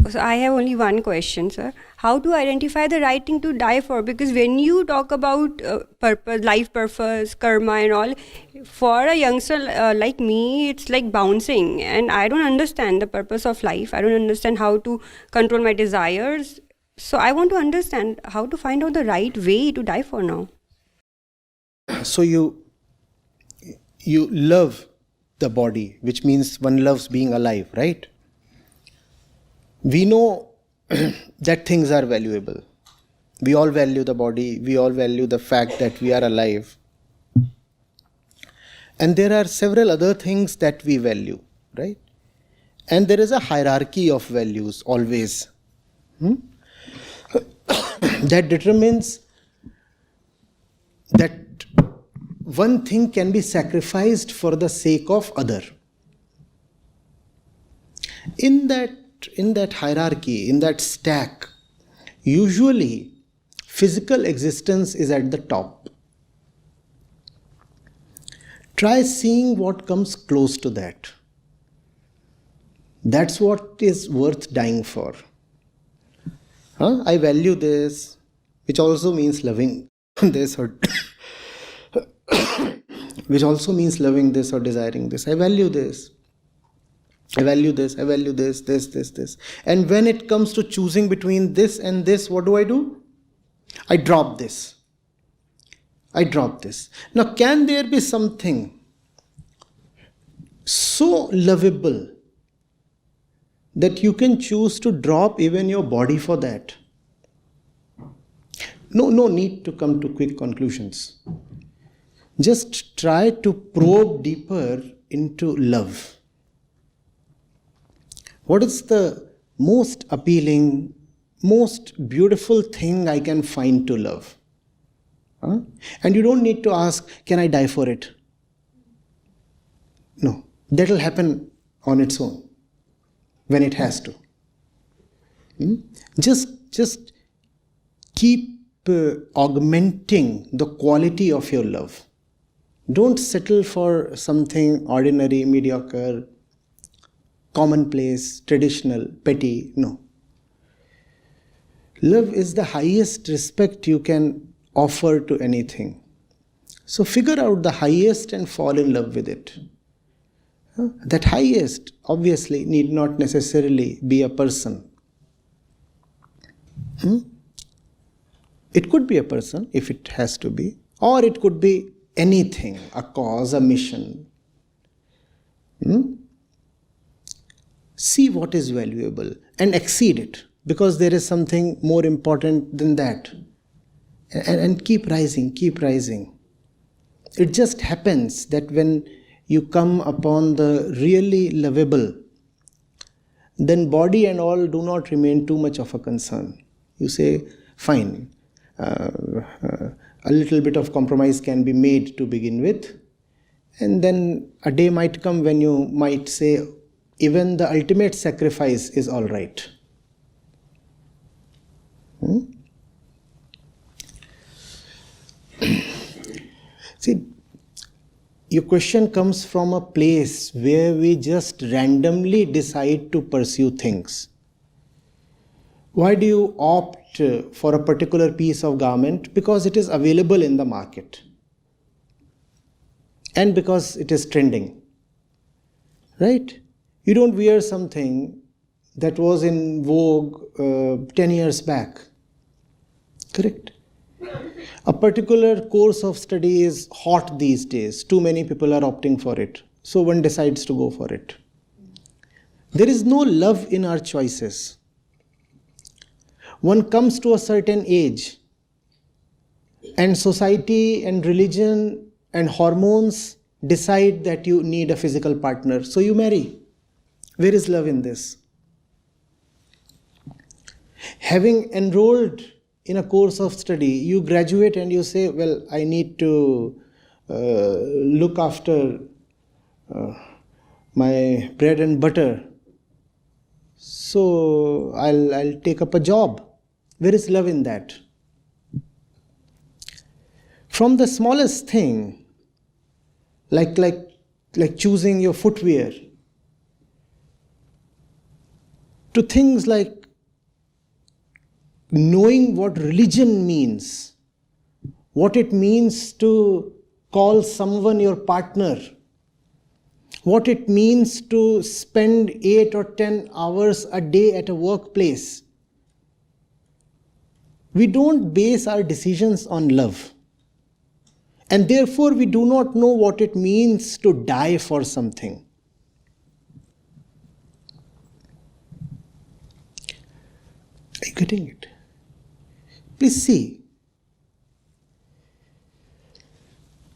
So I have only one question, sir. How to identify the right thing to die for? Because when you talk about purpose, life purpose, karma and all, for a youngster like me, it's like bouncing. And I don't understand the purpose of life. I don't understand how to control my desires. So I want to understand how to find out the right way to die for now. So you love the body, which means one loves being alive, right? We know that things are valuable. We all value the body. We all value the fact that we are alive. And there are several other things that we value, right? And there is a hierarchy of values always. That determines that one thing can be sacrificed for the sake of other. In that hierarchy, in that stack, usually physical existence is at the top. Try seeing what comes close to that. That's what is worth dying for. I value this, which also means loving this or which also means loving this or desiring this. I value this. I value this. I value this, this. And when it comes to choosing between this and this, what do? I drop this. I drop this. Now, can there be something so lovable that you can choose to drop even your body for that? No need to come to quick conclusions. Just try to probe deeper into love. What is the most appealing, most beautiful thing I can find to love? And you don't need to ask, can I die for it? No, that will happen on its own when it has to. Just keep augmenting the quality of your love. Don't settle for something ordinary, mediocre, commonplace, traditional, petty. No. Love is the highest respect you can offer to anything. So figure out the highest and fall in love with it. That highest obviously need not necessarily be a person. It could be a person if it has to be, or it could be anything, a cause, a mission. See what is valuable and exceed it, because there is something more important than that. And keep rising, keep rising. It just happens that when you come upon the really lovable, then body and all do not remain too much of a concern. You say, fine, a little bit of compromise can be made to begin with, and then a day might come when you might say, even the ultimate sacrifice is all right. See, your question comes from a place where we just randomly decide to pursue things. Why do you opt for a particular piece of garment? Because it is available in the market. And because it is trending. Right? You don't wear something that was in vogue 10 years back. Correct? A particular course of study is hot these days. Too many people are opting for it. So one decides to go for it. There is no love in our choices. One comes to a certain age, and society and religion and hormones decide that you need a physical partner. So you marry. Where is love in this? Having enrolled in a course of study, you graduate and you say, well, I need to look after my bread and butter. So I'll take up a job. Where is love in that? From the smallest thing, like choosing your footwear, to things like knowing what religion means, what it means to call someone your partner, what it means to spend 8 or 10 hours a day at a workplace. We don't base our decisions on love. And therefore, we do not know what it means to die for something. Are you getting it? Please see.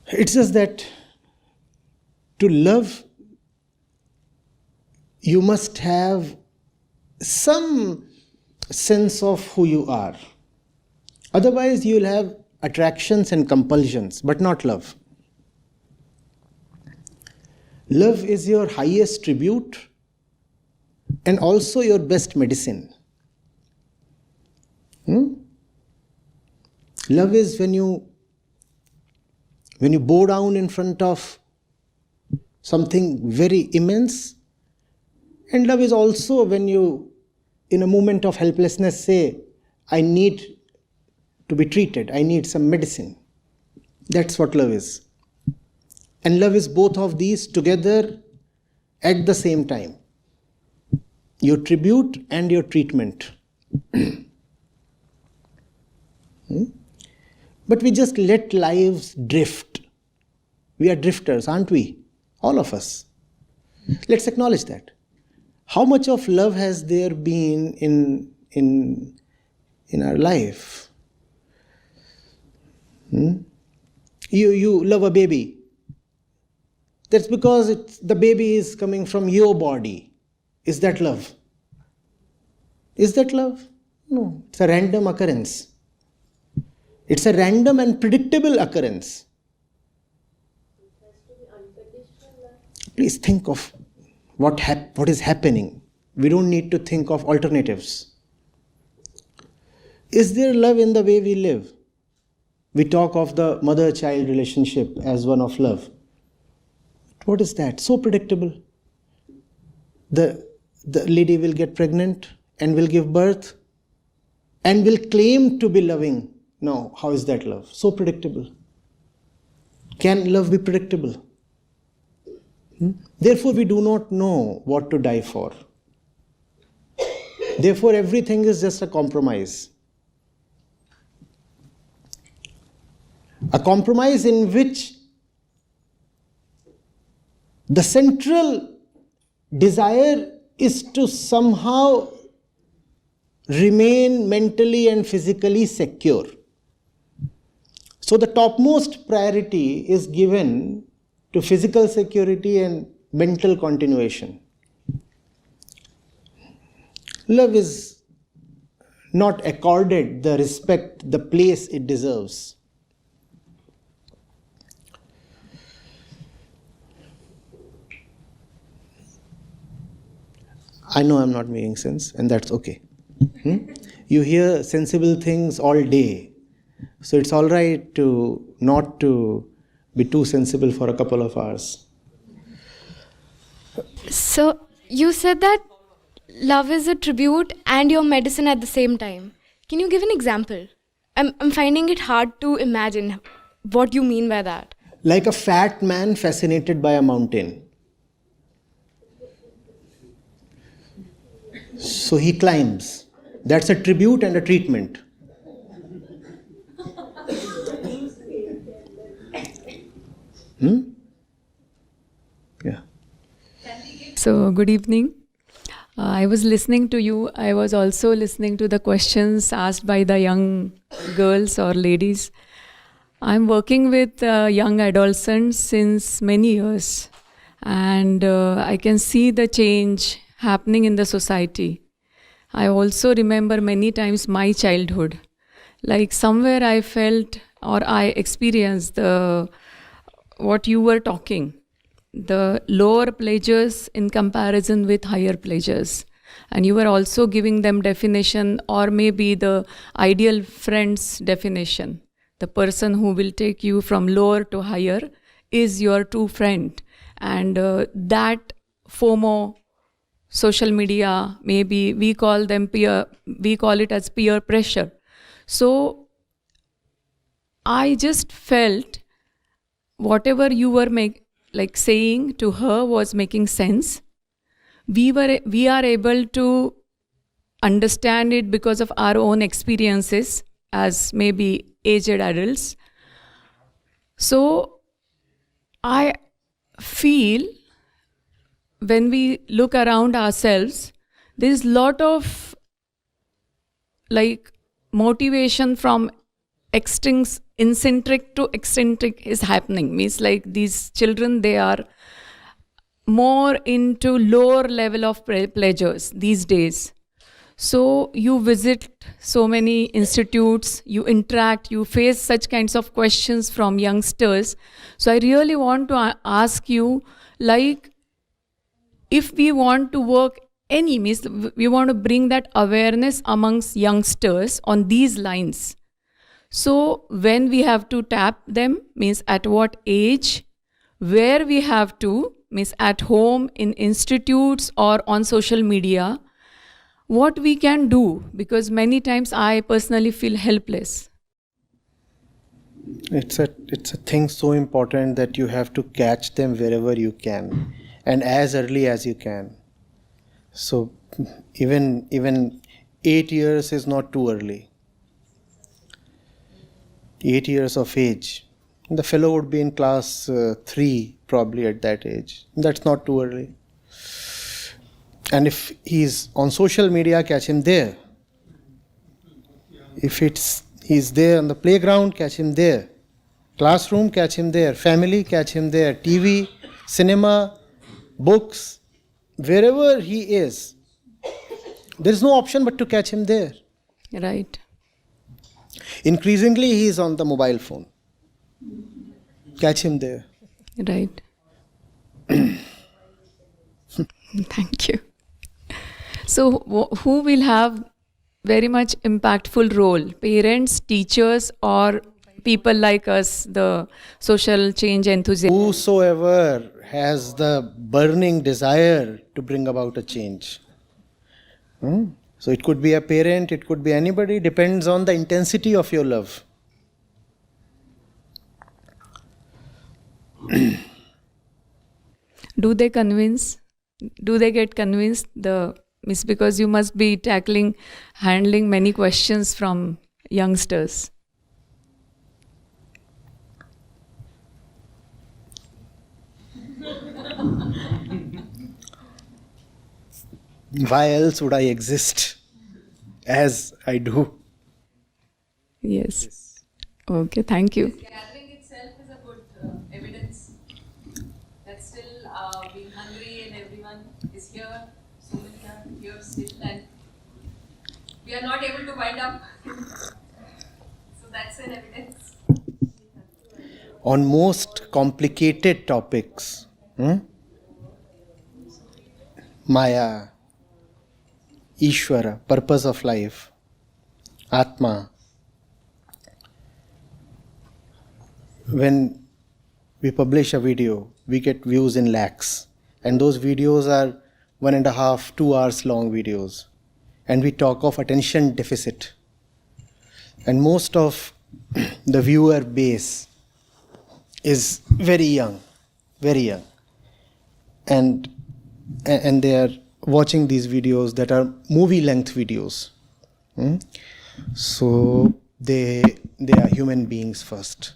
It's just that to love, you must have some sense of who you are. Otherwise, you'll have attractions and compulsions, but not love. Love is your highest tribute and also your best medicine. Love is when you bow down in front of something very immense, and love is also when you, in a moment of helplessness, say, I need to be treated, I need some medicine. That's what love is. And love is both of these together at the same time. Your tribute and your treatment. But we just let lives drift. We are drifters, aren't we? All of us. Let's acknowledge that. How much of love has there been in our life? You love a baby. That's because the baby is coming from your body. Is that love? Is that love? No, it's a random occurrence. It's a random and predictable occurrence. Please think of what is happening. We don't need to think of alternatives. Is there love in the way we live? We talk of the mother-child relationship as one of love. What is that? So predictable. The lady will get pregnant and will give birth and will claim to be loving. No, how is that love? So predictable. Can love be predictable? Therefore, we do not know what to die for. Therefore, everything is just a compromise. A compromise in which the central desire is to somehow remain mentally and physically secure. So the topmost priority is given to physical security and mental continuation. Love is not accorded the respect, the place it deserves. I know I'm not making sense, and that's okay. You hear sensible things all day. So it's all right to not to be too sensible for a couple of hours. So you said that love is a tribute and your medicine at the same time. Can you give an example? I'm finding it hard to imagine what you mean by that. Like a fat man fascinated by a mountain. So he climbs. That's a tribute and a treatment. Yeah. So, good evening. I was listening to you. I was also listening to the questions asked by the young girls or ladies. I'm working with young adolescents since many years, and I can see the change happening in the society. I also remember many times my childhood. Like somewhere I felt or I experienced what you were talking, the lower pleasures in comparison with higher pleasures. And you were also giving them definition or maybe the ideal friend's definition. The person who will take you from lower to higher is your true friend. And that FOMO social media, maybe we call it as peer pressure. So I just felt whatever you were saying to her was making sense. We are able to understand it because of our own experiences as maybe aged adults. So I feel when we look around ourselves, there's a lot of motivation from eccentric to eccentric is happening. Means these children, they are more into lower level of pleasures these days. So you visit so many institutes, you interact, you face such kinds of questions from youngsters. So I really want to ask you, if we want to work means we want to bring that awareness amongst youngsters on these lines. So when we have to tap them, means at what age, where we have to, means at home, in institutes, or on social media, what we can do, because many times I personally feel helpless. It's a thing so important that you have to catch them wherever you can and as early as you can. So even 8 years is not too early. 8 years of age. The fellow would be in class 3 probably at that age. That's not too early. And if he's on social media, catch him there. If he's there on the playground, catch him there. Classroom, catch him there. Family, catch him there. TV, cinema, books, wherever he is, there is no option but to catch him there. Right. Increasingly, he is on the mobile phone. Catch him there. Right. Thank you. So who will have very much impactful role? Parents, teachers, or people like us, the social change enthusiasts? Whosoever has the burning desire to bring about a change. So it could be a parent, it could be anybody, depends on the intensity of your love. Do they convince? Do they get convinced? Because you must be handling many questions from youngsters. Why else would I exist as I do? Yes. Okay, thank you. Gathering itself is a good evidence that still being hungry and everyone is here, so many are here still, and we are not able to wind up. So that's an evidence. On most complicated topics, Maya, Ishvara, purpose of life, Atma. When we publish a video, we get views in lakhs. And those videos are 1.5, 2 hours long videos. And we talk of attention deficit. And most of the viewer base is very young. And they are watching these videos that are movie length videos. So they are human beings first.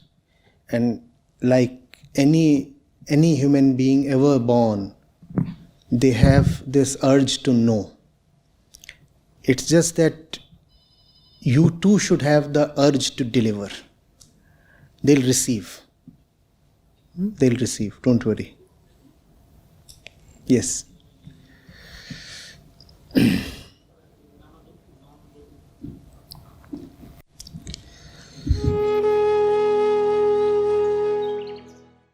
And like any human being ever born, they have this urge to know. It's just that you too should have the urge to deliver. They'll receive. Don't worry. Yes.